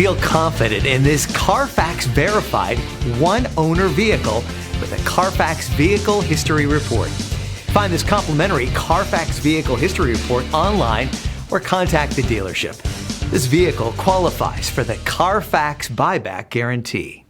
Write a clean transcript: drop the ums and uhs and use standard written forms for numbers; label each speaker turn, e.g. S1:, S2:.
S1: Feel confident in this Carfax verified one-owner vehicle with a Carfax Vehicle History Report. Find this complimentary Carfax Vehicle History Report online or contact the dealership. This vehicle qualifies for the Carfax Buyback Guarantee.